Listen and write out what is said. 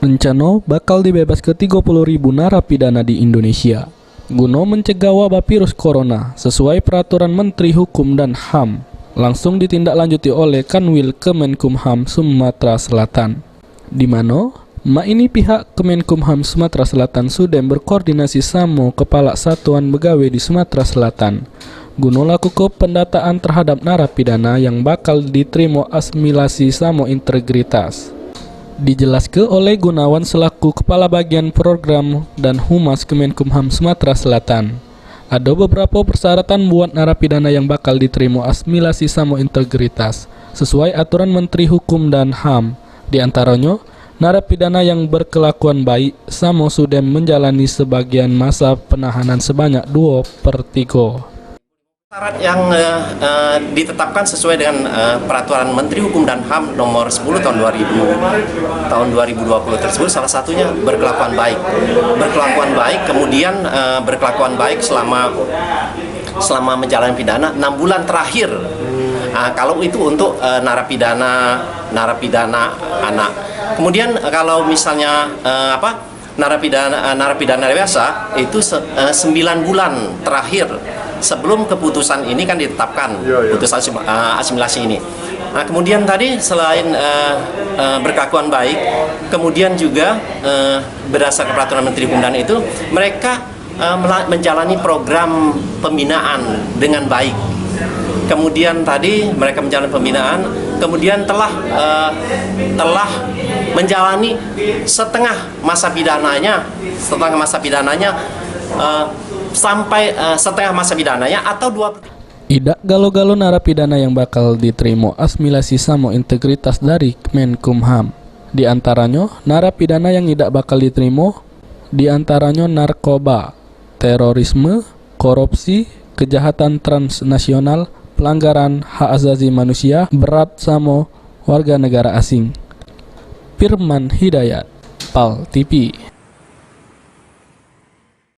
Rencana bakal dibebas ke 30.000 narapidana di Indonesia guna mencegah wabah virus corona sesuai peraturan Menteri Hukum dan HAM, langsung ditindaklanjuti oleh Kanwil Kemenkumham Sumatera Selatan, di mana ini pihak Kemenkumham Sumatera Selatan sudah berkoordinasi sama Kepala Satuan Begawe di Sumatera Selatan guna lakukan pendataan terhadap narapidana yang bakal diterima asimilasi sama integritas. Dijelaskan oleh Gunawan selaku Kepala Bagian Program dan Humas Kemenkumham Sumatera Selatan, ada beberapa persyaratan buat narapidana yang bakal diterima asimilasi sama integritas sesuai aturan Menteri Hukum dan HAM. Di antaranya, narapidana yang berkelakuan baik sama sudah menjalani sebagian masa penahanan sebanyak 2/3. Syarat yang ditetapkan sesuai dengan peraturan Menteri Hukum dan HAM nomor 10 tahun 2020 tersebut salah satunya berkelakuan baik. Berkelakuan baik, kemudian berkelakuan baik selama menjalani pidana 6 bulan terakhir. Kalau itu untuk narapidana anak. Kemudian kalau misalnya narapidana dewasa itu 9 bulan terakhir sebelum keputusan ini kan ditetapkan, putusan asimilasi ini. Nah, kemudian tadi selain berkelakuan baik, kemudian juga berdasarkan peraturan Menteri Hukum dan itu mereka menjalani program pembinaan dengan baik. Kemudian tadi mereka menjalani pembinaan, kemudian telah menjalani setengah masa pidananya sampai setengah masa pidananya atau 2. Idak galo-galo narapidana yang bakal diterima asimilasi sama integritas dari Kemenkumham. Di antaranya narapidana yang tidak bakal diterima di antaranya narkoba, terorisme, korupsi, kejahatan transnasional, pelanggaran hak asasi manusia berat sama warga negara asing. Firman Hidayat, PAL TV.